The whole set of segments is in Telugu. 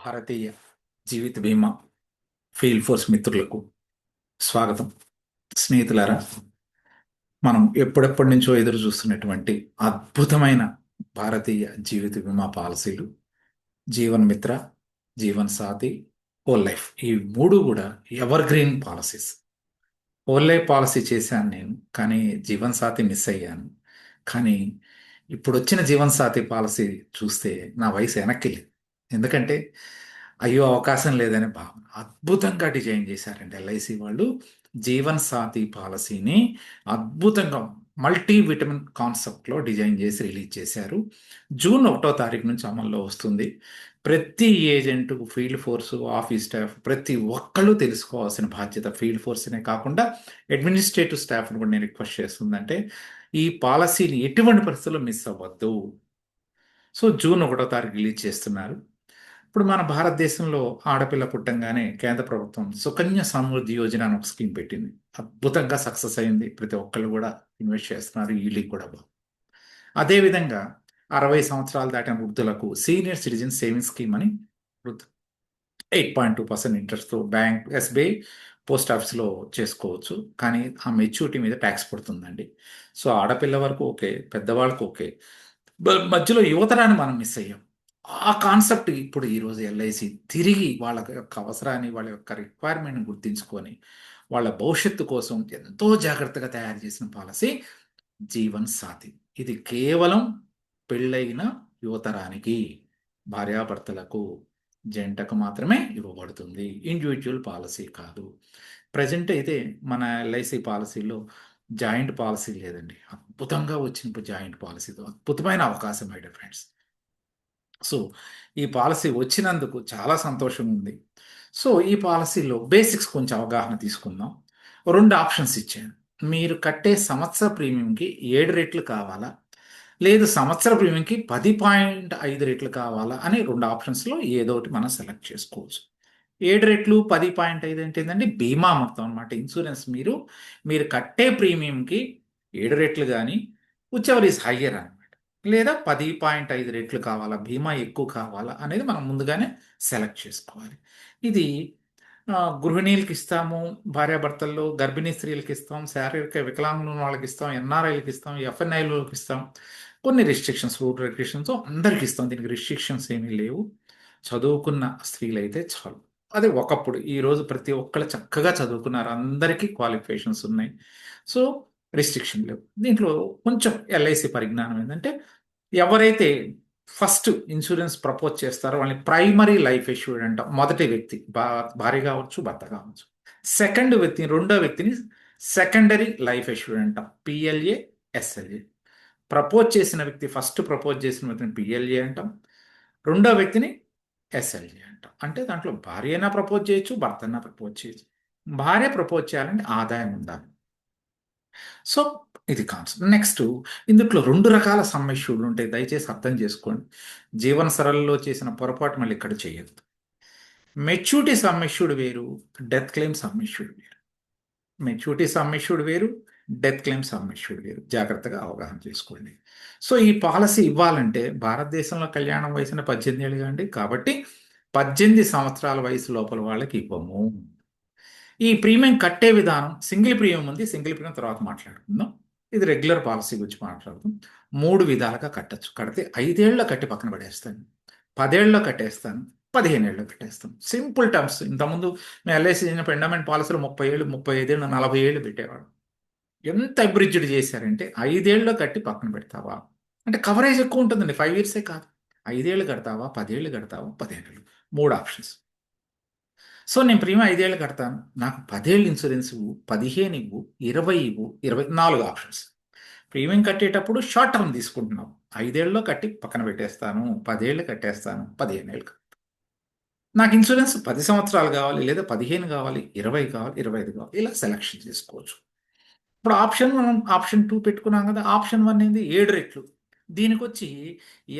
భారతీయ జీవిత బీమా ఫీల్డ్ ఫోర్స్ మిత్రులకు స్వాగతం. స్నేహితులారా, మనం ఎప్పుడెప్పటి నుంచో ఎదురు చూస్తున్నటువంటి అద్భుతమైన భారతీయ జీవిత బీమా పాలసీలు జీవన్ మిత్ర, జీవన్ సాథీ, హోల్ లైఫ్, ఈ మూడు కూడా ever green policies. Whole life policy చేశాను నేను, కానీ జీవన్ సాథీ మిస్ అయ్యాను. కానీ ఇప్పుడు వచ్చిన జీవన్ సాథీ పాలసీ చూస్తే నా వయసు వెనక్కి లేదు. ఎందుకంటే అయ్యో అవకాశం లేదనే భావన. అద్భుతంగా డిజైన్ చేశారండి ఎల్ఐసి వాళ్ళు. జీవన్ సాథీ పాలసీని అద్భుతంగా మల్టీ విటమిన్ కాన్సెప్ట్లో డిజైన్ చేసి రిలీజ్ చేశారు. జూన్ 1వ తారీఖు నుంచి అమల్లో వస్తుంది. ప్రతి agent, field force, office staff ప్రతి ఒక్కళ్ళు తెలుసుకోవాల్సిన బాధ్యత. ఫీల్డ్ ఫోర్స్నే కాకుండా అడ్మినిస్ట్రేటివ్ స్టాఫ్ని కూడా నేను రిక్వెస్ట్ చేస్తుందంటే ఈ పాలసీని ఎటువంటి పరిస్థితుల్లో మిస్ అవ్వద్దు. సో జూన్ 1వ తారీఖు రిలీజ్ చేస్తున్నారు. ఇప్పుడు మన భారతదేశంలో ఆడపిల్ల పుట్టంగానే కేంద్ర ప్రభుత్వం సుకన్య సమృద్ధి యోజన అని ఒక స్కీమ్ పెట్టింది. అద్భుతంగా సక్సెస్ అయింది. ప్రతి ఒక్కళ్ళు కూడా ఇన్వెస్ట్ చేస్తున్నారు. ఈళ్ళకి కూడా బాగా. అదేవిధంగా 60 సంవత్సరాలు దాటిన వృద్ధులకు సీనియర్ సిటిజన్ సేవింగ్స్ స్కీమ్ అని 8.2% ఇంట్రెస్ట్తో బ్యాంక్, ఎస్బీఐ, పోస్ట్ ఆఫీస్లో చేసుకోవచ్చు. కానీ ఆ మెచ్యూరిటీ మీద ట్యాక్స్ పడుతుందండి. సో ఆడపిల్ల వరకు ఓకే, పెద్దవాళ్ళకు ఓకే, మధ్యలో యువతరాన్ని మనం మిస్ అయ్యాం. ఆ కాన్సెప్ట్ ఇప్పుడు ఈరోజు ఎల్ఐసి తిరిగి వాళ్ళ యొక్క అవసరాన్ని, వాళ్ళ యొక్క రిక్వైర్మెంట్ని గుర్తించుకొని వాళ్ళ భవిష్యత్తు కోసం ఎంతో జాగ్రత్తగా తయారు చేసిన పాలసీ జీవన్ సాథీ. ఇది కేవలం పెళ్ళైన యువతరానికి, భార్యాభర్తలకు, జంటకు మాత్రమే ఇవ్వబడుతుంది. ఇండివిజువల్ పాలసీ కాదు. ప్రజెంట్ అయితే మన ఎల్ఐసి పాలసీలో జాయింట్ పాలసీ లేదండి. అద్భుతంగా వచ్చిన ఇప్పుడు జాయింట్ పాలసీతో అద్భుతమైన అవకాశం మై డియర్ ఫ్రెండ్స్. సో ఈ పాలసీ వచ్చినందుకు చాలా సంతోషం ఉంది. సో ఈ పాలసీలో బేసిక్స్ కొంచెం అవగాహన తీసుకుందాం. 2 ఆప్షన్స్ ఇచ్చాను. మీరు కట్టే సంవత్సర ప్రీమియంకి 7 రెట్లు కావాలా, లేదు సంవత్సర ప్రీమియంకి 10.5 రెట్లు కావాలా అని 2 ఆప్షన్స్లో ఏదో ఒకటి మనం సెలెక్ట్ చేసుకోవచ్చు. 7 రెట్లు 10.5 అంటే ఏంటంటే బీమా మొత్తం అనమాట. ఇన్సూరెన్స్ మీరు కట్టే ప్రీమియంకి 7 రెట్లు కానీ విచ్ ఈస్ హయ్యర్ అనమాట. లేదా 10.5 రెట్లు కావాలా, బీమా ఎక్కువ కావాలా అనేది మనం ముందుగానే సెలెక్ట్ చేసుకోవాలి. ఇది గృహిణీలకు ఇస్తాము, భార్యాభర్తల్లో గర్భిణీ స్త్రీలకు ఇస్తాం, శారీరక వికలాంగుల వాళ్ళకి ఇస్తాం, ఎన్ఆర్ఐలకు ఇస్తాం, ఎఫ్ఎన్ఐలకు ఇస్తాం. కొన్ని రిస్ట్రిక్షన్స్, రూట్ రెస్ట్రిక్షన్స్ అందరికి ఇస్తాం. దీనికి రిస్ట్రిక్షన్స్ ఏమీ లేవు. చదువుకున్న స్త్రీలు అయితే చాలు. అదే ఒకప్పుడు. ఈరోజు ప్రతి ఒక్కళ్ళు చక్కగా చదువుకున్నారు, అందరికీ క్వాలిఫికేషన్స్ ఉన్నాయి. సో రిస్ట్రిక్షన్ లేవు. దీంట్లో కొంచెం ఎల్ఐసి పరిజ్ఞానం ఏంటంటే ఎవరైతే ఫస్ట్ ఇన్సూరెన్స్ ప్రపోజ్ చేస్తారో వాళ్ళని ప్రైమరీ లైఫ్ ఎష్యూర్డ్ అంటాం. మొదటి వ్యక్తి భార్య కావచ్చు, భర్త కావచ్చు. సెకండ్ వ్యక్తి, రెండో వ్యక్తిని సెకండరీ లైఫ్ ఎష్యూర్డ్ అంటాం, పిఎల్ఏ, ఎస్ఎల్ఏ. ప్రపోజ్ చేసిన వ్యక్తి, ఫస్ట్ ప్రపోజ్ చేసిన వ్యక్తిని పిఎల్ఏ అంటాం, రెండో వ్యక్తిని ఎస్ఎల్ఏ అంటాం. అంటే దాంట్లో భార్య అయినా ప్రపోజ్ చేయొచ్చు, భర్త అయినా ప్రపోజ్ చేయొచ్చు. భార్య ప్రపోజ్ చేయాలంటే ఆదాయం ఉండాలి. సో ఇది కాన్సెప్ట్. నెక్స్ట్, ఇందులో 2 రకాల సమ్ ఇష్యూలు ఉంటాయి. దయచేసి అర్థం చేసుకోండి. జీవన సరళిలో చేసిన పొరపాటు మళ్ళీ ఇక్కడ చేయొద్దు. మెచ్యూరిటీ సమ్ ఇష్యూడ్ వేరు, డెత్ క్లెయిమ్ సమ్ ఇష్యూడ్ వేరు. మెచ్యూరిటీ సమ్ ఇష్యూడ్ వేరు, డెత్ క్లెయిమ్ సమ్ ఇష్యూడ్ వేరు. జాగ్రత్తగా అవగాహన చేసుకోండి. సో ఈ పాలసీ ఇవ్వాలంటే భారతదేశంలో కళ్యాణం వయసున 18 ఏళ్ళు అండి. కాబట్టి 18 సంవత్సరాల వయసు లోపల వాళ్ళకి ఇవ్వము. ఈ ప్రీమియం కట్టే విధానం సింగిల్ ప్రీమియం ఉంది. సింగిల్ ప్రీమియం తర్వాత మాట్లాడుకుందాం. ఇది రెగ్యులర్ పాలసీ గురించి మాట్లాడుతాం. 3 విధాలుగా కట్టచ్చు. కడితే 5 ఏళ్ళలో కట్టి పక్కన పడేస్తాను, 10 ఏళ్ళలో కట్టేస్తాను, 15 ఏళ్ళలో కట్టేస్తాను. Simple terms. ఇంతకుముందు మేము ఎల్ఐసి చేసినప్పుడు ఎండమెంట్ పాలసీలో 30 ఏళ్ళు, 35 ఏళ్ళు, 40 ఏళ్ళు పెట్టేవాడు. ఎంత అబ్రిడ్జ్డ్ చేశారంటే 5 ఏళ్ళలో కట్టి పక్కన పెడతావా అంటే కవరేజ్ ఎక్కువ ఉంటుందండి. 5 ఇయర్సే కాదు, 5 ఏళ్ళు కడతావా, 10 ఏళ్ళు కడతావా, 15 ఏళ్ళు. 3 ఆప్షన్స్. సో నేను ప్రీమియం 5 ఏళ్ళు కడతాను, నాకు 10 ఏళ్ళు ఇన్సూరెన్స్ ఇవ్వు, 15 ఇవ్వు, 20 ఇవ్వు, 24 ఆప్షన్స్. ప్రీమియం కట్టేటప్పుడు షార్ట్ టర్మ్ తీసుకుంటున్నావు. 5 ఏళ్ళలో కట్టి పక్కన పెట్టేస్తాను, 10 ఏళ్ళు కట్టేస్తాను, 15 ఏళ్ళు. నాకు ఇన్సూరెన్స్ 10 సంవత్సరాలు కావాలి, లేదా 15 కావాలి, 20 కావాలి, 25 కావాలి, ఇలా సెలెక్షన్ చేసుకోవచ్చు. ఇప్పుడు మనం ఆప్షన్ 2 పెట్టుకున్నాం కదా. ఆప్షన్ 1 ఏంది? 7 రెట్లు. దీనికి వచ్చి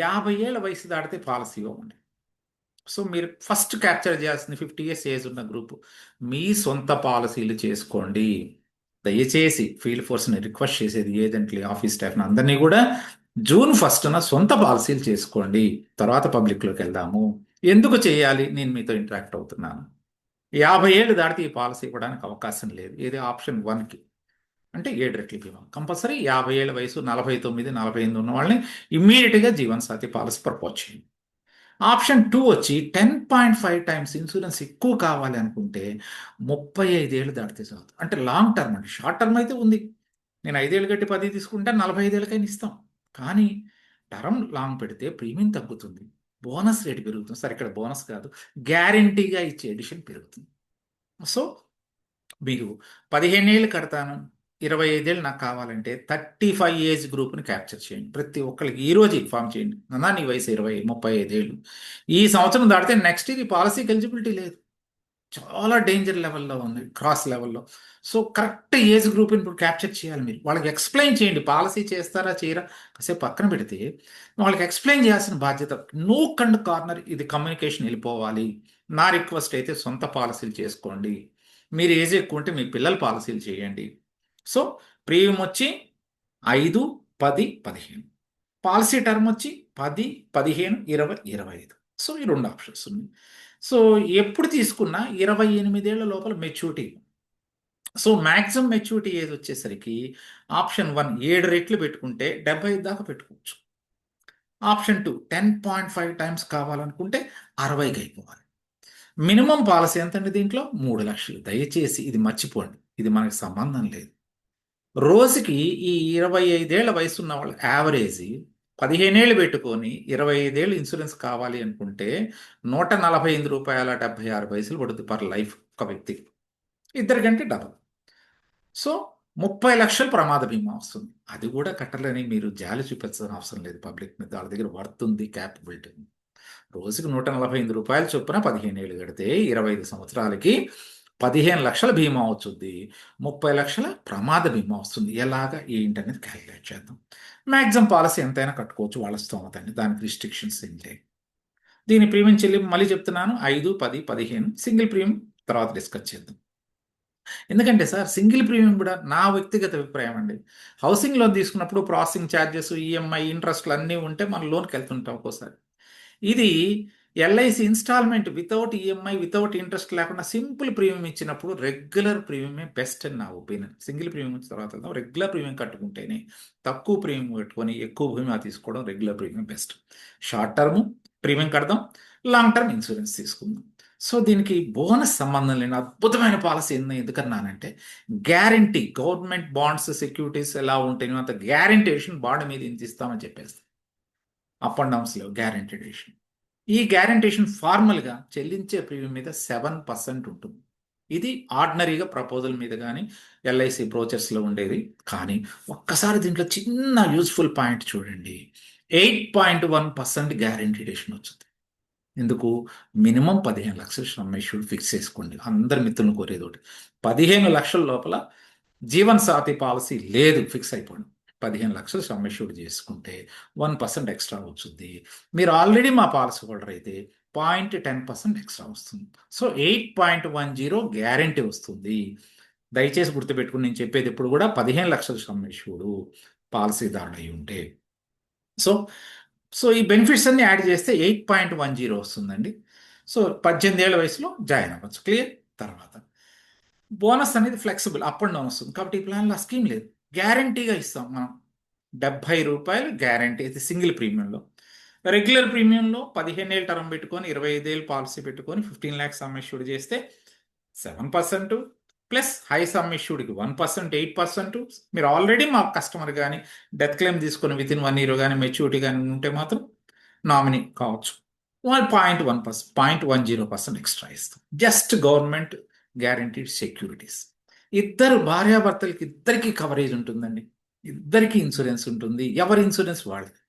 50 ఏళ్ళ వయసు దాటితే పాలసీ ఇవ్వమండి. సో మీరు ఫస్ట్ క్యాప్చర్ చేయాల్సింది 50 ఇయర్స్ ఏజ్ ఉన్న గ్రూప్. మీ సొంత పాలసీలు చేసుకోండి. దయచేసి ఫీల్డ్ ఫోర్స్ని రిక్వెస్ట్ చేసేది, ఏజెంట్లు, ఆఫీస్ స్టాఫ్ని అందరినీ కూడా జూన్ 1న సొంత పాలసీలు చేసుకోండి. తర్వాత పబ్లిక్లోకి వెళ్దాము. ఎందుకు చేయాలి? నేను మీతో ఇంటరాక్ట్ అవుతున్నాను. 50 ఏళ్ళు దాటితే ఈ పాలసీ ఇవ్వడానికి అవకాశం లేదు. ఇది ఆప్షన్ 1కి. అంటే 7 రెట్ల బీమా కంపల్సరీ. 50 ఏళ్ళ వయసు, 49, 48 ఉన్న వాళ్ళని ఇమ్మీడియట్గా జీవన్ సాథీ పాలసీ ప్రపోజ్ చేయండి. ఆప్షన్ 2 వచ్చి 10.5 టైమ్స్ ఇన్సూరెన్స్ ఎక్కువ కావాలి అనుకుంటే 35 ఏళ్ళు దాటితే చాలు. అంటే లాంగ్ టర్మ్ అండి. షార్ట్ టర్మ్ అయితే ఉంది. నేను 5 ఏళ్ళు కట్టి 10 తీసుకుంటే 45 ఏళ్ళకైనా ఇస్తాం. కానీ టర్మ్ లాంగ్ పెడితే ప్రీమియం తగ్గుతుంది. బోనస్ రేట్ పెరుగుతుంది. సరే, ఇక్కడ బోనస్ కాదు, గ్యారంటీగా ఇచ్చే ఎడిషన్ పెరుగుతుంది. సో మీరు 15 ఏళ్ళు కడతాను, 25 ఏళ్ళు నాకు కావాలంటే 35 ఏజ్ గ్రూప్ని క్యాప్చర్ చేయండి. ప్రతి ఒక్కరికి ఈరోజు ఇన్ఫామ్ చేయండి. అన్నా నీ వయసు 20, 35 ఏళ్ళు. ఈ సంవత్సరం దాటితే నెక్స్ట్ ఇది పాలసీకి ఎలిజిబిలిటీ లేదు. చాలా డేంజర్ లెవెల్లో ఉంది, క్రాస్ లెవెల్లో. సో కరెక్ట్ ఏజ్ గ్రూప్ ఇప్పుడు క్యాప్చర్ చేయాలి. మీరు వాళ్ళకి ఎక్స్ప్లెయిన్ చేయండి. పాలసీ చేస్తారా చేయరా కాసేపు పక్కన పెడితే వాళ్ళకి ఎక్స్ప్లెయిన్ చేయాల్సిన బాధ్యత. నో కండ్ కార్నర్, ఇది కమ్యూనికేషన్ వెళ్ళిపోవాలి. నా రిక్వెస్ట్ అయితే సొంత పాలసీలు చేసుకోండి. మీరు ఏజ్ ఎక్కువ ఉంటే మీ పిల్లల పాలసీలు చేయండి. సో ప్రీమియం వచ్చి 5, 10, 15. పాలసీ టర్మ్ వచ్చి 10, 15, 20, 25. సో ఈ 2 ఆప్షన్స్ ఉన్నాయి. సో ఎప్పుడు తీసుకున్నా 28 ఏళ్ల లోపల maturity. So maximum maturity age వచ్చేసరికి ఆప్షన్ 1 7 రెట్లు పెట్టుకుంటే 75 దాకా పెట్టుకోవచ్చు. ఆప్షన్ 2 10.5 టైమ్స్ కావాలనుకుంటే 60కి అయిపోవాలి. మినిమం పాలసీ ఎంతండి దీంట్లో? 3 లక్షలు. దయచేసి ఇది మర్చిపోండి. ఇది మనకి సంబంధం లేదు. రోజుకి ఈ 25 ఏళ్ల వయసు ఉన్న వాళ్ళు యావరేజ్ 15 ఏళ్ళు పెట్టుకొని 25 ఏళ్ళు ఇన్సూరెన్స్ కావాలి అనుకుంటే ₹145.76 పడుతుంది పర్ లైఫ్ ఒక వ్యక్తికి. ఇద్దరికంటే డబల్. సో 30 లక్షలు ప్రమాద బీమా వస్తుంది. అది కూడా కట్టలేని మీరు జాలి చూపించాల్సిన అవసరం లేదు పబ్లిక్ మీద. వాళ్ళ దగ్గర వర్త్ ఉంది, క్యాపబిలిటీ ఉంది. రోజుకి ₹145 చొప్పున 15 ఏళ్ళు కడితే 25 సంవత్సరాలకి 15 లక్షల బీమా వచ్చుద్ది. 30 లక్షల ప్రమాద బీమా వస్తుంది. ఎలాగా ఏంటనేది క్యాలిక్యులేట్ చేద్దాం. మ్యాక్సిమం పాలసీ ఎంతైనా కట్టుకోవచ్చు వాళ్ళ స్తోమత అండి. దానికి రిస్ట్రిక్షన్స్ ఏం లేవు. దీని ప్రీమియం చెల్లింపు మళ్ళీ చెప్తున్నాను 5, 10, 15. సింగిల్ ప్రీమియం తర్వాత డిస్కస్ చేద్దాం. ఎందుకంటే సార్ సింగిల్ ప్రీమియం కూడా నా వ్యక్తిగత అభిప్రాయం అండి. హౌసింగ్ లోన్ తీసుకున్నప్పుడు ప్రాసెసింగ్ ఛార్జెస్, ఈఎంఐ, ఇంట్రెస్ట్లు అన్నీ ఉంటే మనం లోన్కి వెళ్తుంటాం ఒక్కోసారి. ఇది LIC installment without EMI, without interest లేకుండా సింపుల్ ప్రీమియం ఇచ్చినప్పుడు రెగ్యులర్ ప్రీమియమే బెస్ట్ అని నా ఒపీనియన్. సింగిల్ ప్రీమియం వచ్చిన తర్వాత వెళ్దాం. రెగ్యులర్ ప్రీమియం కట్టుకుంటేనే, తక్కువ ప్రీమియం కట్టుకొని ఎక్కువ బీమా తీసుకోవడం regular premium best. Short term premium కడదాం, లాంగ్ టర్మ్ ఇన్సూరెన్స్ తీసుకుందాం. సో దీనికి బోనస్ సంబంధం లేని అద్భుతమైన పాలసీ ఎందుకన్నానంటే గ్యారంటీ. గవర్నమెంట్ బాండ్స్, సెక్యూరిటీస్ ఎలా ఉంటాయో అంత గ్యారంటీషన్ బాండ్ మీద ఇంత ఇస్తామని చెప్పేస్తాం. అప్ అండ్ డౌన్స్ లేవు, గ్యారంటీషన్. ఈ గ్యారంటీషన్ ఫార్మల్గా చెల్లించే ప్రీమియం మీద 7% ఉంటుంది. ఇది ఆర్డినరీగా ప్రపోజల్ మీద కానీ ఎల్ఐసి బ్రోచర్స్లో ఉండేది. కానీ ఒక్కసారి దీంట్లో చిన్న యూస్ఫుల్ పాయింట్ చూడండి. 8.1% గ్యారంటీషన్ వచ్చింది. ఎందుకు? మినిమం 15 లక్షలు సమ్ అష్యూర్డ్ ఫిక్స్ చేసుకోండి. అందరి మిత్రులను కోరేది ఒకటి, 15 లక్షల లోపల జీవన్ సాథీ పాలసీ లేదు, ఫిక్స్ అయిపోండి. 15 లక్షలు సమ్ అష్యూర్డ్ చేసుకుంటే 1% ఎక్స్ట్రా వచ్చింది. మీరు ఆల్రెడీ మా పాలసీ హోల్డర్ అయితే 0.10% ఎక్స్ట్రా వస్తుంది. సో 8.10 గ్యారంటీ వస్తుంది. దయచేసి గుర్తుపెట్టుకుని నేను చెప్పేది ఎప్పుడు కూడా 15 లక్షలు సమ్ అష్యూర్డ్ పాలసీదారుడు అయి ఉంటే. సో సో ఈ బెనిఫిట్స్ అన్ని యాడ్ చేస్తే 8.10 వస్తుందండి. సో 18 ఏళ్ల వయసులో జాయిన్ అవ్వచ్చు. క్లియర్? తర్వాత బోనస్ అనేది ఫ్లెక్సిబుల్, అప్ అండ్ డౌన్ వస్తుంది. కాబట్టి ఈ ప్లాన్లో ఆ స్కీమ్ లేదు. గ్యారంటీగా ఇస్తాం మనం. ₹70 గ్యారంటీ అయితే సింగిల్ ప్రీమియంలో. రెగ్యులర్ ప్రీమియంలో 15 ఏళ్ళు టర్మ్ పెట్టుకొని 25 ఏళ్ళు పాలసీ పెట్టుకొని 15 lakhs సమ్ అష్యూర్డ్ చేస్తే 7% ప్లస్ హై సమ్ ఇష్యూడ్కి 1%, 8%. మీరు ఆల్రెడీ మా కస్టమర్ కానీ డెత్ క్లెయిమ్ తీసుకొని విత్ ఇన్ 1 year కానీ మెచ్యూరిటీ కానీ ఉంటే మాత్రం నామినీ కావచ్చు. 0.10% ఎక్స్ట్రా ఇస్తాం. Just government guaranteed securities. ఇద్దరు భార్యాభర్తలకి ఇద్దరికి కవరేజ్ ఉంటుందండి. ఇద్దరికి ఇన్సూరెన్స్ ఉంటుంది. ఎవరి ఇన్సూరెన్స్ వాళ్ళది.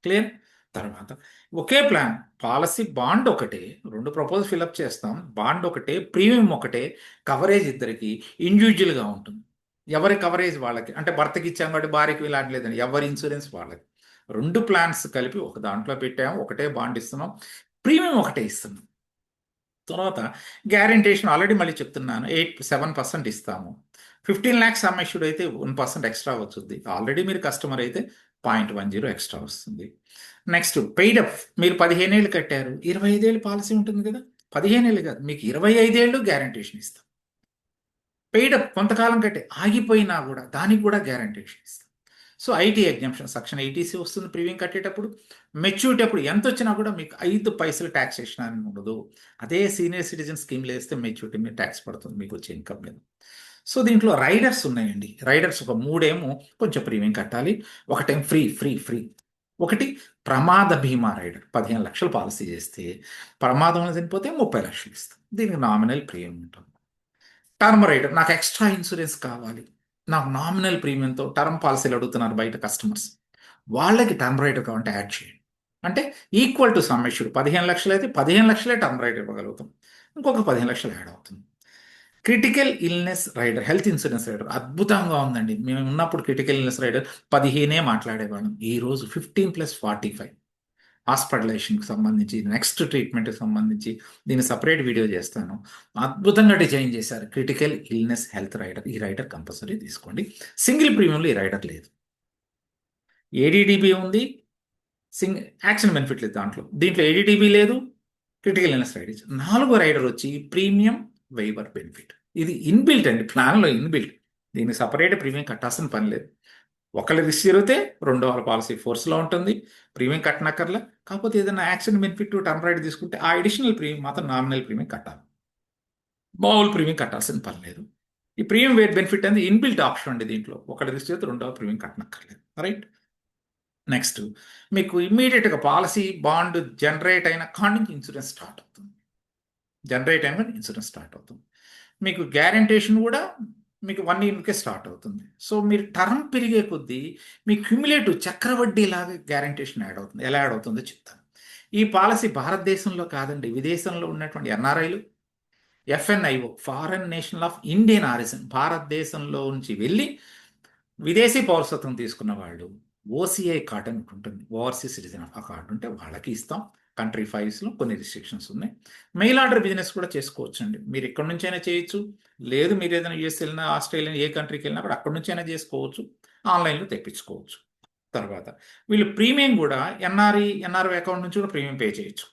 క్లియర్? తర్వాత ఒకే ప్లాన్, పాలసీ బాండ్ ఒకటే, 2 ప్రపోజల్ ఫిల్అప్ చేస్తాం. బాండ్ ఒకటే, ప్రీమియం ఒకటే, కవరేజ్ ఇద్దరికి ఇండివిజువల్గా ఉంటుంది. ఎవరి కవరేజ్ వాళ్ళకి. అంటే భర్తకి ఇచ్చాం కాబట్టి భార్యకి ఇలాంటి లేదండి, ఎవరి ఇన్సూరెన్స్ వాళ్ళకి. 2 ప్లాన్స్ కలిపి ఒక దాంట్లో పెట్టాము. ఒకటే బాండ్ ఇస్తున్నాం, ప్రీమియం ఒకటే ఇస్తున్నాం. తర్వాత గ్యారంటీషన్ ఆల్రెడీ మళ్ళీ చెప్తున్నాను, 7% ఇస్తాము. 15 lakhs సమ్ అష్యూర్డ్ అయితే 1% ఎక్స్ట్రా వచ్చుద్ది. ఆల్రెడీ మీరు కస్టమర్ అయితే 0.10 ఎక్స్ట్రా వస్తుంది. నెక్స్ట్ పెయిడ్ అప్, మీరు 15 ఏళ్ళు కట్టారు, 25 ఏళ్ళు పాలసీ ఉంటుంది కదా, 15 ఏళ్ళు కాదు, మీకు 25 ఏళ్ళు గ్యారంటీషన్ ఇస్తాం. పెయిడ్ అప్ కొంతకాలం కట్టే ఆగిపోయినా కూడా దానికి కూడా గ్యారంటీషన్ ఇస్తాం. So IT exemption section 80C వస్తుంది ప్రీమియం కట్టేటప్పుడు. మెచ్యూరిటీ అప్పుడు ఎంత వచ్చినా కూడా మీకు 5 పైసలు ట్యాక్సేషన్ అని ఉండదు. అదే సీనియర్ సిటిజన్ స్కీమ్లో వేస్తే మెచ్యూరిటీ మీద ట్యాక్స్ పడుతుంది మీకు వచ్చే ఇన్కమ్ మీద. సో దీంట్లో రైడర్స్ ఉన్నాయండి. రైడర్స్ ఒక 3 కొంచెం ప్రీమియం కట్టాలి, ఒకటేం ఫ్రీ ఫ్రీ ఫ్రీ. ఒకటి ప్రమాద బీమా రైడర్, 15 లక్షలు పాలసీ చేస్తే ప్రమాదంలో చనిపోతే 30 లక్షలు ఇస్తాం. దీనికి నామినల్ ప్రీమియం ఉంటుంది. టర్మ్ రైడర్, నాకు ఎక్స్ట్రా ఇన్సూరెన్స్ కావాలి, నాకు నామినల్ ప్రీమియంతో టర్మ్ పాలసీలు అడుగుతున్నారు బయట కస్టమర్స్, వాళ్ళకి టర్మ్ రైడర్ కావాలంటే యాడ్ చేయండి. అంటే ఈక్వల్ టు సమ్ ఇష్యూడ్ 15 లక్షలు అయితే 15 లక్షలే టర్మ్ రైడర్ ఇవ్వగలుగుతాం, ఇంకొక 15 లక్షలు యాడ్ అవుతుంది. Critical illness rider, health insurance rider అద్భుతంగా ఉందండి. మేము ఉన్నప్పుడు క్రిటికల్ ఇల్నెస్ రైడర్ 15 మాట్లాడేవాళ్ళం, ఈరోజు 15+45 హాస్పిటలైజేషన్కి సంబంధించి, నెక్స్ట్ ట్రీట్మెంట్కి సంబంధించి దీన్ని సపరేట్ వీడియో చేస్తాను. అద్భుతంగా డిజైన్ చేశారు క్రిటికల్ ఇల్నెస్ హెల్త్ రైడర్. ఈ రైడర్ కంపల్సరీ తీసుకోండి. సింగిల్ ప్రీమియంలో ఈ రైడర్ లేదు. ఏడీడీబీ ఉంది, యాక్షన్ బెనిఫిట్ లేదు దీంట్లో ఏడీడీబీ లేదు, క్రిటికల్ ఇల్నెస్ రైడర్. 4 రైడర్ వచ్చి ప్రీమియం వైబర్ బెనిఫిట్. ఇది ఇన్బిల్ట్ అండి, ప్లాన్లో ఇన్బిల్ట్. దీనికి సపరేట్ ప్రీమియం కట్టాల్సిన పని లేదు. ఒకళ్ళు రిస్క్ జరిగితే రెండో వాళ్ళ పాలసీ ఫోర్స్లో ఉంటుంది, ప్రీమియం కట్టనక్కర్లా. కాకపోతే ఏదైనా యాక్సిడెంట్ బెనిఫిట్ టర్మ్ రైట్ తీసుకుంటే ఆ అడిషనల్ ప్రీమియం మాత్రం నామినల్ ప్రీమియం కట్టాలి, మామూలు ప్రీమియం కట్టాల్సిన పని లేదు. ఈ ప్రీమియం వేట్ బెనిఫిట్ అనేది ఇన్బిల్ట్ ఆప్షన్ అండి. దీంట్లో ఒకటి రిస్క్ చేస్తే రెండో ప్రీమియం కట్టనక్కర్లేదు. రైట్. నెక్స్ట్, మీకు ఇమ్మీడియట్గా పాలసీ బాండ్ జనరేట్ అయిన కాడి నుంచి ఇన్సూరెన్స్ స్టార్ట్ అవుతుంది. జనరేట్ అయిన ఇన్సూరెన్స్ స్టార్ట్ అవుతుంది. మీకు గ్యారంటేషన్ కూడా మీకు 1 ఇయర్కే స్టార్ట్ అవుతుంది. సో మీరు టర్మ్ పెరిగే కొద్దీ మీ క్యుములేటివ్ చక్రవడ్డీ లాగా గ్యారంటేషన్ యాడ్ అవుతుంది. ఎలా యాడ్ అవుతుందో చెప్తాను. ఈ పాలసీ భారతదేశంలో కాదండి, విదేశంలో ఉన్నటువంటి ఎన్ఆర్ఐలు, FNIO, foreign national of Indian origin, భారతదేశంలో నుంచి వెళ్ళి విదేశీ పౌరసత్వం తీసుకున్న వాళ్ళు ఓసీఐ కార్డు అని ఉంటుంది, ఓవర్సీస్ సిటిజన్ ఆ కార్డు ఉంటే వాళ్ళకి ఇస్తాం. కంట్రీ ఫైల్స్లో కొన్ని రిస్ట్రిక్షన్స్ ఉన్నాయి. మెయిల్ ఆర్డర్ బిజినెస్ కూడా చేసుకోవచ్చు అండి. మీరు ఎక్కడి నుంచైనా చేయొచ్చు, లేదు మీరు ఏదైనా యూఎస్ వెళ్ళినా, ఆస్ట్రేలియా, ఏ కంట్రీకి వెళ్ళినా కూడా అక్కడి నుంచైనా చేసుకోవచ్చు, ఆన్లైన్లో తెప్పించుకోవచ్చు. తర్వాత వీళ్ళు ప్రీమియం కూడా ఎన్ఆర్ఐ అకౌంట్ నుంచి కూడా ప్రీమియం పే చేయొచ్చు.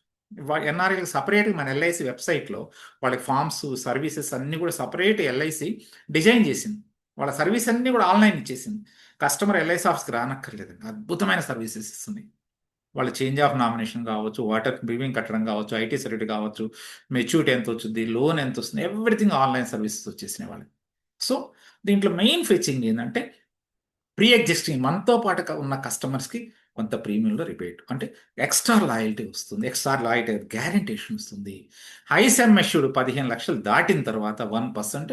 ఎన్ఆర్ఐకి సపరేట్గా మన ఎల్ఐసి వెబ్సైట్లో వాళ్ళకి ఫామ్స్, సర్వీసెస్ అన్నీ కూడా సపరేట్ ఎల్ఐసి డిజైన్ చేసింది. వాళ్ళ సర్వీస్ అన్నీ కూడా ఆన్లైన్ ఇచ్చేసింది. కస్టమర్ ఎల్ఐసి ఆఫీస్కి రానక్కర్లేదండి. అద్భుతమైన సర్వీసెస్ ఇస్తుంది. వాళ్ళు చేంజ్ ఆఫ్ నామినేషన్ కావచ్చు, వాటర్ ప్రీమియం కట్టడం కావచ్చు, ఐటీ సర్టిఫికేట్ కావచ్చు, మెచ్యూరిటీ ఎంత వచ్చింది, లోన్ ఎంత వస్తుంది, ఎవ్రీథింగ్ ఆన్లైన్ సర్వీసెస్ వచ్చేసినాయి వాళ్ళకి. సో దీంట్లో మెయిన్ ఫెచింగ్ ఏంటంటే ప్రీ ఎగ్జిస్టింగ్ మనతో పాటు ఉన్న కస్టమర్స్కి కొంత ప్రీమియంలో రిపేట్ అంటే ఎక్స్ట్రా లాయల్టీ వస్తుంది, ఎక్స్ట్రా లాయల్టీ గ్యారంటేషన్ వస్తుంది. హై సమ్ అష్యూర్డ్ 15 లక్షలు దాటిన తర్వాత 1%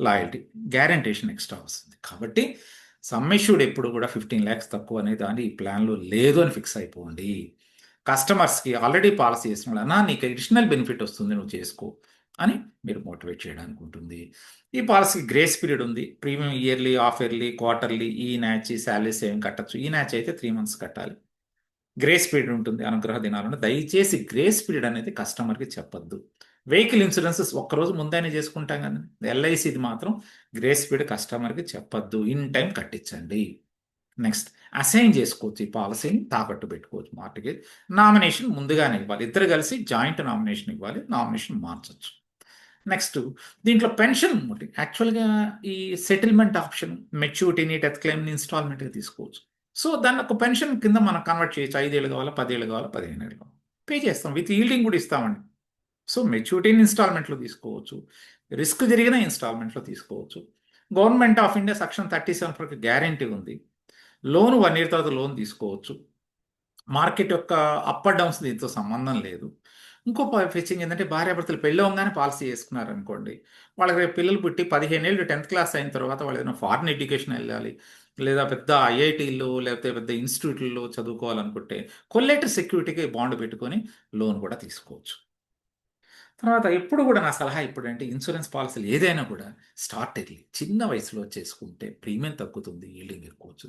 లాయల్టీ గ్యారంటేషన్ ఎక్స్ట్రా వస్తుంది. కాబట్టి సమ్ అష్యూర్డ్ ఎప్పుడు కూడా 15 lakhs తక్కువ అనేది దాని ఈ ప్లాన్లో లేదు అని ఫిక్స్ అయిపోండి. కస్టమర్స్కి ఆల్రెడీ పాలసీ చేసిన వాళ్ళు, అన్నా నీకు అడిషనల్ బెనిఫిట్ వస్తుంది నువ్వు చేసుకో అని మీరు మోటివేట్ చేయడానికి ఉంటుంది. ఈ పాలసీకి గ్రేస్ పీరియడ్ ఉంది. Premium yearly, half yearly, quarterly, ఈ న్యాచ్, శాలరీ సేవింగ్ కట్టచ్చు. ఈ న్యాచ్ అయితే 3 months కట్టాలి. గ్రేస్ పీరియడ్ ఉంటుంది, అనుగ్రహ దినాలను. దయచేసి గ్రేస్ పీరియడ్ అనేది కస్టమర్కి చెప్పొద్దు. వెహికల్ ఇన్సూరెన్సెస్ ఒక్కరోజు ముందైనా చేసుకుంటాం కానీ ఎల్ఐసిది మాత్రం గ్రేస్ పీరియడ్ కస్టమర్కి చెప్పొద్దు, ఇన్ టైం కట్టించండి. నెక్స్ట్, అసైన్ చేసుకోవచ్చు, ఈ పాలసీని తాకట్టు పెట్టుకోవచ్చు. మార్టిగేజ్ నామినేషన్ ముందుగానే ఇవ్వాలి, ఇద్దరు కలిసి జాయింట్ నామినేషన్ ఇవ్వాలి, నామినేషన్ మార్చచ్చు. నెక్స్ట్, దీంట్లో పెన్షన్ యాక్చువల్గా ఈ సెటిల్మెంట్ ఆప్షన్ మెచ్యూరిటీని, డెత్ క్లెయిమ్ని ఇన్స్టాల్మెంట్గా తీసుకోవచ్చు. సో దాన్ని ఒక పెన్షన్ కింద మనం కన్వర్ట్ చేయొచ్చు. 5 ఏళ్ళు కావాలా, 10 ఏళ్ళు కావాలా, 15 ఏళ్ళు కావాలి, పే చేస్తాం, విత్ ఈల్డింగ్ కూడా ఇస్తామండి. సో మెచ్యూరిటీని ఇన్స్టాల్మెంట్లో తీసుకోవచ్చు, రిస్క్ జరిగిన ఇన్స్టాల్మెంట్లో తీసుకోవచ్చు. గవర్నమెంట్ ఆఫ్ ఇండియా సెక్షన్ 37 వరకు గ్యారంటీ ఉంది. లోన్ 1 year తర్వాత లోన్ తీసుకోవచ్చు. మార్కెట్ యొక్క అప్ అండ్ డౌన్స్ దీంతో సంబంధం లేదు. ఇంకో ఫెచింగ్ ఏంటంటే భార్యాభర్తలు పెళ్ళి అవ్వగానే పాలసీ చేసుకున్నారనుకోండి, వాళ్ళకి రేపు పిల్లలు పుట్టి 15 ఏళ్ళు 10th క్లాస్ అయిన తర్వాత వాళ్ళు ఏదైనా ఫారిన్ ఎడ్యుకేషన్ వెళ్ళాలి, లేదా పెద్ద ఐఐటీల్లో లేకపోతే పెద్ద ఇన్స్టిట్యూట్లో చదువుకోవాలనుకుంటే కొల్లేటర్ సెక్యూరిటీకి బాండ్ పెట్టుకొని లోన్ కూడా తీసుకోవచ్చు. తర్వాత ఎప్పుడు కూడా నా సలహా ఇప్పుడంటే ఇన్సూరెన్స్ పాలసీలు ఏదైనా కూడా స్టార్ట్ ఎర్లీ, చిన్న వయసులో చేసుకుంటే ప్రీమియం తగ్గుతుంది, ఈల్డింగ్ ఎక్కువచ్చు.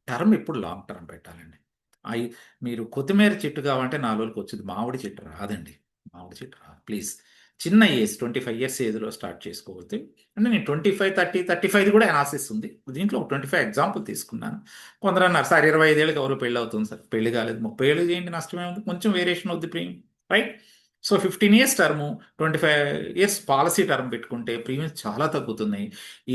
టర్మ్ ఎప్పుడు లాంగ్ టర్మ్ పెట్టాలండి. అవి మీరు కొత్తిమీర చెట్టు కావాలంటే 4 రోజులకు వచ్చింది, మామిడి చెట్టు రాదండి. మామిడి చెట్టు రాదు. ప్లీజ్ చిన్న ఏజ్ 25 ఇయర్స్ ఏజ్లో స్టార్ట్ చేసుకోకపోతే, అంటే నేను 25, 30, 35 కూడా అనాలిసిస్ ఉంది. దీంట్లో ఒక 25 ఎగ్జాంపుల్ తీసుకున్నాను. కొందరు అన్నారు సార్ 25 ఏళ్ళకి ఎవరు పెళ్ళి అవుతుంది సార్, పెళ్లి కాలేదు, 30 ఏళ్ళు చేయండి, నష్టమే ఉంది, కొంచెం వేరియేషన్ అవుద్ది premium, right? So 15 years term, 25 years policy term పెట్టుకుంటే ప్రీమియం చాలా తగ్గుతున్నాయి.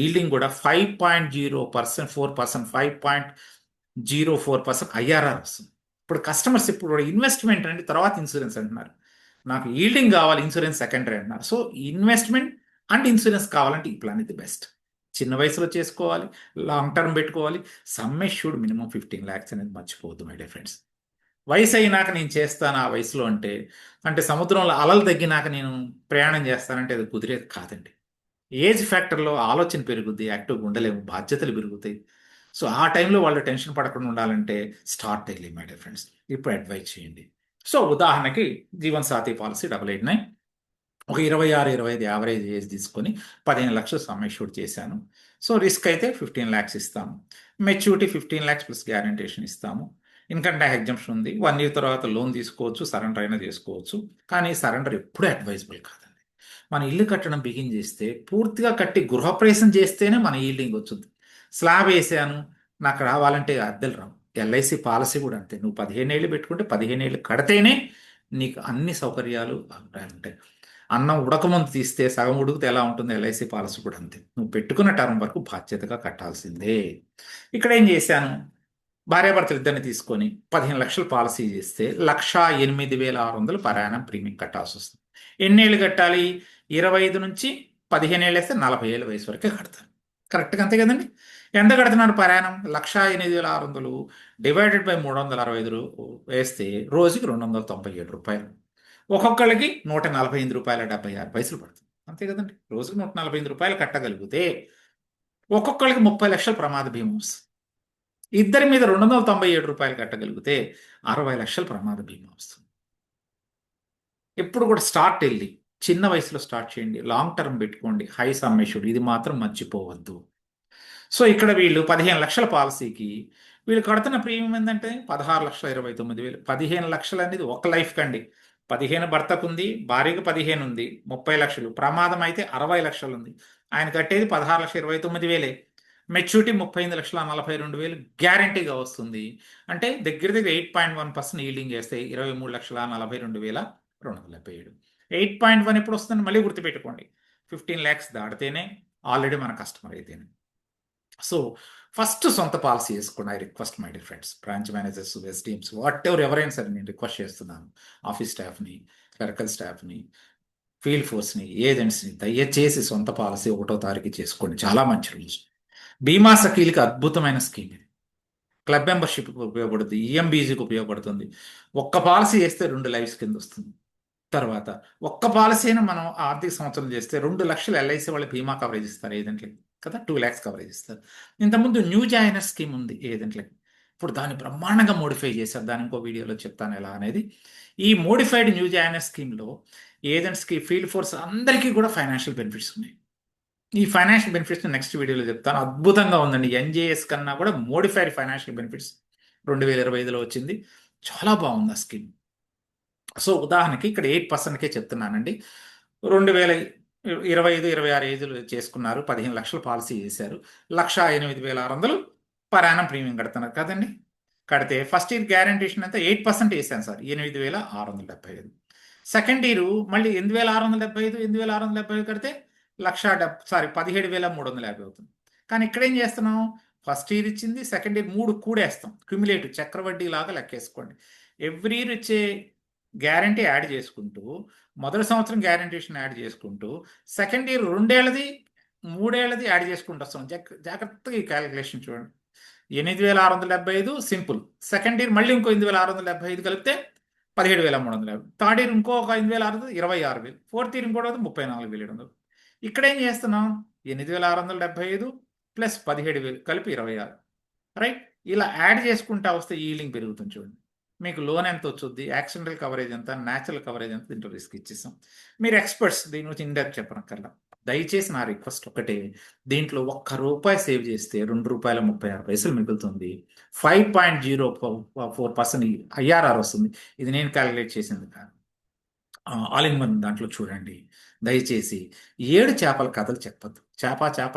ఈల్డింగ్ కూడా 5.04%, 5.04% ఐఆర్ఆర్ వస్తుంది. ఇప్పుడు కస్టమర్స్ ఇప్పుడు ఇన్వెస్ట్మెంట్ అంటే తర్వాత ఇన్సూరెన్స్ అంటున్నారు. నాకు ఈల్డింగ్ కావాలి, ఇన్సూరెన్స్ సెకండరీ అంటున్నారు. సో ఇన్వెస్ట్మెంట్ అండ్ ఇన్సూరెన్స్ కావాలంటే ఈ ప్లాన్ ఇది బెస్ట్. చిన్న వయసులో చేసుకోవాలి, లాంగ్ టర్మ్ పెట్టుకోవాలి. సమ్ అష్యూర్డ్ మినిమం 15 lakhs అనేది మర్చిపోవద్దు మై డియర్ ఫ్రెండ్స్. వయసు అయినాక నేను చేస్తాను ఆ వయసులో అంటే, అంటే సముద్రంలో అలలు తగ్గినాక నేను ప్రయాణం చేస్తానంటే అది కుదిరేది కాదండి. ఏజ్ ఫ్యాక్టర్లో ఆలోచన పెరుగుద్ది, యాక్టివ్గా ఉండలేము, బాధ్యతలు పెరుగుతాయి. సో ఆ టైంలో వాళ్ళు టెన్షన్ పడకుండా ఉండాలంటే స్టార్ట్ అయ్యి మై డియర్ ఫ్రెండ్స్, ఇప్పుడు అడ్వైజ్ చేయండి. సో ఉదాహరణకి జీవన్ సాథీ పాలసీ 889 ఒక 26, 25 యావరేజ్ ఏజ్ తీసుకొని 15 లక్షలు సమ్ అష్యూర్డ్ చేశాను. సో రిస్క్ అయితే 15 lakhs ఇస్తాము. మెచ్యూరిటీ 15 lakhs ప్లస్ గ్యారంటేషన్ ఇస్తాము. ఇన్కమ్ ట్యాక్స్ ఎగ్జంప్షన్ ఉంది. 1 year తర్వాత లోన్ తీసుకోవచ్చు, సరెండర్ అయినా చేసుకోవచ్చు. కానీ సరెండర్ ఎప్పుడూ అడ్వైజబుల్ కాదండి. మన ఇల్లు కట్టడం బిగిన్ చేస్తే పూర్తిగా కట్టి గృహప్రవేశం చేస్తేనే మన ఈల్డింగ్ వచ్చింది. స్లాబ్ వేసాను నాకు రావాలంటే అద్దెలు రావు. ఎల్ఐసి పాలసీ కూడా అంతే. నువ్వు 15 ఏళ్ళు పెట్టుకుంటే 15 ఏళ్ళు కడితేనే నీకు అన్ని సౌకర్యాలు ఉంటాయి. అన్నం ఉడకముందు తీస్తే సగం ఉడికితే ఎలా ఉంటుంది, ఎల్ఐసి పాలసీ కూడా అంతే. నువ్వు పెట్టుకున్న టర్మ్ వరకు బాధ్యతగా కట్టాల్సిందే. ఇక్కడ ఏం చేశాను, భార్యాభర్తలు ఇద్దరిని తీసుకొని 15 లక్షలు పాలసీ చేస్తే 1,08,600 ప్రయాణం ప్రీమియం కట్టాల్సి వస్తుంది. ఎన్నేళ్ళు కట్టాలి? 25 నుంచి 15 ఏళ్ళు వేస్తే 40 ఏళ్ళ వయసు వరకే కడతాను. కరెక్ట్గా అంతే కదండి. ఎంత కడుతున్నాడు ప్రయాణం? 1,08,600 డివైడెడ్ బై 365 వేస్తే రోజుకి రూ. 297. ఒక్కొక్కళ్ళకి రూ. 145.76 పడుతుంది. అంతే కదండి. రోజుకి రూ. 145 కట్టగలిగితే ఒక్కొక్కళ్ళకి 30 లక్షల ప్రమాద బీమా వస్తుంది. ఇద్దరి మీద రూ. 297 కట్టగలిగితే 60 లక్షల ప్రమాద బీమా వస్తుంది. ఎప్పుడు కూడా స్టార్ట్ వెళ్ళి చిన్న వయసులో స్టార్ట్ చేయండి, లాంగ్ టర్మ్ పెట్టుకోండి, హై సమ్ అష్యూర్డ్, ఇది మాత్రం మర్చిపోవద్దు. సో ఇక్కడ వీళ్ళు 15 లక్షల పాలసీకి వీళ్ళు కడుతున్న ప్రీమియం ఏంటంటే 16,29,000. 15 లక్షలు అనేది ఒక లైఫ్ కండి. 15 భర్తకు ఉంది, భార్యకు 15 ఉంది, 30 లక్షలు. ప్రమాదం అయితే 60 లక్షలు ఉంది. ఆయన కట్టేది 16,29,000. మెచ్యూరిటీ 35,42,000 గ్యారంటీగా వస్తుంది. అంటే దగ్గర దగ్గర 8.1% ఈల్డింగ్ చేస్తే 23,42,277. 8.1 ఎప్పుడు వస్తుంది మళ్ళీ గుర్తుపెట్టుకోండి. 15 lakhs దాటితేనే ఆల్రెడీ మన కస్టమర్ అయితేనే. సో ఫస్ట్ సొంత పాలసీ వేసుకోండి. I request my dear friends, branch managers, SDMs, whatever ఎవరైనా సరే నేను రిక్వెస్ట్ చేస్తున్నాను. ఆఫీస్ స్టాఫ్ని, క్లరికల్ స్టాఫ్ని, ఫీల్డ్ ఫోర్స్ని, ఏజెంట్స్ని, దయచేసి సొంత పాలసీ 1వ తారీఖు చేసుకోండి. చాలా మంచి రోజు. బీమా సఖీలకి అద్భుతమైన స్కీమ్ ఇది. క్లబ్ మెంబర్షిప్కి ఉపయోగపడుతుంది, ఈఎంబీజీకి ఉపయోగపడుతుంది. ఒక్క పాలసీ వేస్తే 2 లైఫ్స్ కింద వస్తుంది. తర్వాత ఒక్క పాలసీ అయినా మనం ఆర్థిక సంవత్సరం చేస్తే 2 లక్షలు ఎల్ఐసి వాళ్ళు బీమా కవరేజ్ ఇస్తారు ఏజెంట్లకి కదా, 2 lakhs కవరేజ్ ఇస్తారు. ఇంతకుముందు న్యూ జాయినర్ స్కీమ్ ఉంది ఏజెంట్లకి. ఇప్పుడు దాన్ని బ్రహ్మాండంగా మోడిఫై చేశారు. దాని ఇంకో వీడియోలో చెప్తాను ఎలా అనేది. ఈ మోడిఫైడ్ న్యూ జాయినర్ స్కీమ్లో ఏజెంట్స్కి, ఫీల్డ్ ఫోర్స్ అందరికీ కూడా ఫైనాన్షియల్ బెనిఫిట్స్ ఉన్నాయి. ఈ ఫైనాన్షియల్ బెనిఫిట్స్ నెక్స్ట్ వీడియోలో చెప్తాను. అద్భుతంగా ఉందండి. ఎన్జేఎస్ కన్నా కూడా మోడిఫైడ్ ఫైనాన్షియల్ బెనిఫిట్స్ 2025లో వచ్చింది. చాలా బాగుంది ఆ స్కీమ్. సో ఉదాహరణకి ఇక్కడ 8%కే చెప్తున్నానండి. 2025, 26 ఏజ్లు చేసుకున్నారు, 15 లక్షల పాలసీ చేశారు, 1,08,600 పరాణం ప్రీమియం కడుతున్నారు కదండి. కడితే ఫస్ట్ ఇయర్ గ్యారంటీషన్ అంతా 8% వేసాను సార్, 8,675. సెకండ్ ఇయర్ మళ్ళీ 8,675, 8,675 కడితే 17,350 అవుతుంది. కానీ ఇక్కడ ఏం చేస్తున్నాం, ఫస్ట్ ఇయర్ ఇచ్చింది, సెకండ్ ఇయర్ 3 కూడేస్తాం, క్యుములేటివ్ చక్రవడ్డీ లాగా లెక్కేసుకోండి. ఎవ్రీ ఇయర్ ఇచ్చే గ్యారంటీ యాడ్ చేసుకుంటూ, మొదటి సంవత్సరం గ్యారంటీషన్ యాడ్ చేసుకుంటూ, సెకండ్ ఇయర్ 2 ఏళ్ళది 3 ఏళ్ళది యాడ్ చేసుకుంటూ వస్తాం. జాగ్రత్తగా ఈ క్యాలిక్యులేషన్ చూడండి. 8,675 సింపుల్. సెకండ్ ఇయర్ మళ్ళీ ఇంకో 8,675 కలిపితే 17,350. థర్డ్ ఇయర్ ఇంకో 5,600, 26,000. ఫోర్త్ ఇయర్ ఇంకోటి 34,700. ఇక్కడ ఏం చేస్తున్నాం, 8,675 ప్లస్ 17,000 కలిపి 26, రైట్? ఇలా యాడ్ చేసుకుంటా వస్తే ఈల్డింగ్ పెరుగుతుంది చూడండి. మీకు లోన్ ఎంత వచ్చుద్ది, యాక్సిడెంటల్ కవరేజ్ ఎంత, న్యాచురల్ కవరేజ్ ఎంత, దీంట్లో రిస్క్ ఇచ్చేసాం. మీరు ఎక్స్పర్ట్స్, దీని గురించి ఇండెప్త్ చెప్పనక్కర్లా. దయచేసి నా రిక్వెస్ట్ ఒకటే, దీంట్లో ₹1 సేవ్ చేస్తే ₹2.36 మిగులుతుంది. 5.04% ఐఆర్ఆర్ వస్తుంది. ఇది నేను క్యాలిక్యులేట్ చేసింది కాదు. ఆల్ ఇన్ వన్ దాంట్లో చూడండి. దయచేసి 7 చేపల కథలు చెప్పొద్దు. చేప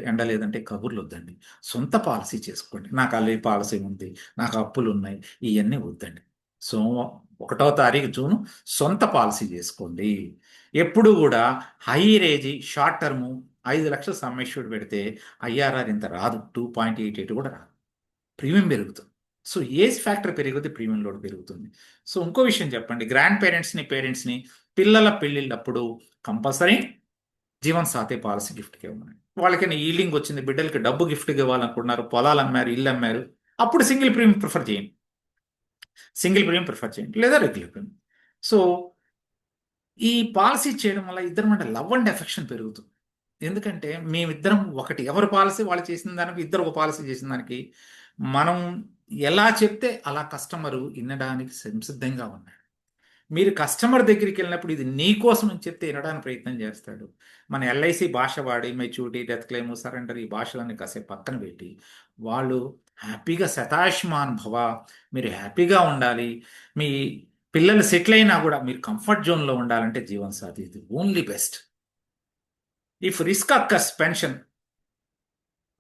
ఎండలేదంటే కబుర్లు వద్దండి. సొంత పాలసీ చేసుకోండి. నాకు అల్లి పాలసీ ఉంది, నాకు అప్పులున్నాయి, ఇయన్నీ వద్దండి. సో, 1వ తారీఖు జూను సొంత పాలసీ చేసుకోండి. ఎప్పుడు గూడా hire age short term 5,00,000 some assured పెడితే ఐఆర్ఆర్ ఇంత రాదు. 2.88 కూడా రాదు. ప్రీమియం పెరుగుతుంది. సో, ఏజ్ ఫ్యాక్టర్ పెరిగితే ప్రీమియం లోడ్ పెరుగుతుంది. సో, ఇంకో విషయం చెప్పండి. గ్రాండ్ పేరెంట్స్‌ని పిల్లల పెళ్ళిళ్ళప్పుడు కంపల్సరీ జీవన్ సాథీ పాలసీ గిఫ్ట్‌కి ఇవ్వమనండి. వాళ్ళకైనా ఈల్డింగ్ వచ్చింది, బిడ్డలకి డబ్బు గిఫ్ట్‌గా ఇవ్వాలనుకుంటున్నారు, పొలాలు అమ్మారు, ఇల్లు అమ్మారు, అప్పుడు సింగిల్ ప్రీమియం ప్రిఫర్ చేయండి. సింగిల్ ప్రీమియం ప్రిఫర్ చేయండి. లేదా రెగ్యులర్ ప్రీమియం. సో, ఈ పాలసీ చేయడం వల్ల ఇద్దరి మధ్య లవ్ అండ్ ఎఫెక్షన్ పెరుగుతుంది. ఎందుకంటే మేమిద్దరం ఒకటి. ఎవరి పాలసీ వాళ్ళు చేసిన దానికి, ఇద్దరు ఒక పాలసీ చేసిన దానికి మనం ఎలా చెప్తే అలా కస్టమరు వినడానికి సంసిద్ధంగా ఉన్నాడు. మీరు కస్టమర్ దగ్గరికి వెళ్ళినప్పుడు ఇది నీ కోసం అని చెప్తే వినడానికి ప్రయత్నం చేస్తాడు. మన ఎల్ఐసి భాష వాడి మెచ్యూరిటీ, డెత్ క్లెయిమ్, సరెండర్ ఈ భాషలన్నీ కాసేపు పక్కన పెట్టి వాళ్ళు హ్యాపీగా శతాయుష్మాన్ భవ, మీరు హ్యాపీగా ఉండాలి, మీ పిల్లలు సెటిల్ అయినా కూడా మీరు కంఫర్ట్ జోన్లో ఉండాలంటే జీవన్ సాథీ ఇది only best. If risk occurs pension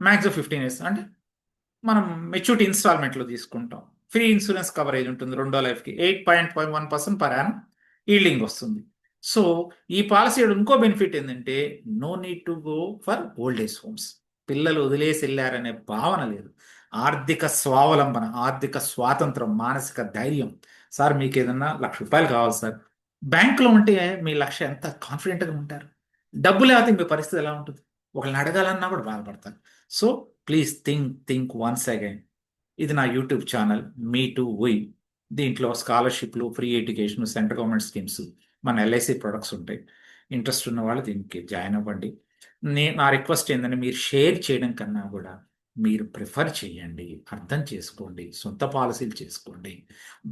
maximum 15 years అంటే మనం మెచ్యూరిటీ ఇన్స్టాల్మెంట్లో తీసుకుంటాం. ఫ్రీ ఇన్సూరెన్స్ కవరేజ్ ఉంటుంది రెండో లైఫ్కి. 8.1% పర్ యానం ఈల్డింగ్ వస్తుంది. సో, ఈ పాలసీ ఇంకో బెనిఫిట్ ఏంటంటే no need to go for old age homes. పిల్లలు వదిలేసి వెళ్ళారనే భావన లేదు. ఆర్థిక స్వావలంబన, ఆర్థిక స్వాతంత్రం, మానసిక ధైర్యం. సార్ మీకు ఏదన్నా ₹1,00,000 కావాలి సార్, బ్యాంకులో ఉంటే మీ లక్ష ఎంత కాన్ఫిడెంట్గా ఉంటారు. డబ్బు లేకపోతే మీ పరిస్థితి ఎలా ఉంటుంది? ఒకళ్ళని అడగాలన్నా కూడా బాధపడతారు. So, please think once again. ఇది నా యూట్యూబ్ ఛానల్ మీ టు వై. దీంట్లో స్కాలర్షిప్లు, free education, central government schemes, మన ఎల్ఐసి ప్రొడక్ట్స్ ఉంటాయి. ఇంట్రెస్ట్ ఉన్న వాళ్ళు దీనికి జాయిన్ అవ్వండి. నా రిక్వెస్ట్ ఏంటంటే మీరు షేర్ చేయడం కన్నా కూడా మీరు ప్రిఫర్ చేయండి, అర్థం చేసుకోండి, సొంత పాలసీలు చేసుకోండి,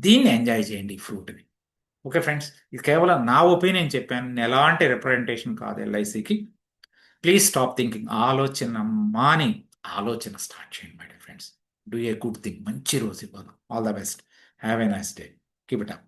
దీన్ని ఎంజాయ్ చేయండి ఈ ఫ్రూట్ని. ఓకే ఫ్రెండ్స్, ఇది కేవలం నా ఒపీనియన్ చెప్పాను, నేను ఎలాంటి రిప్రజెంటేషన్ కాదు ఎల్ఐసికి. Please stop thinking. ఆలోచన మాని ఆలోచన స్టార్ట్ చేయండి my dear friends. Do a good thing. మంచి రోజు ఇవ్వాలి. All the best. Have a nice day. Keep it up.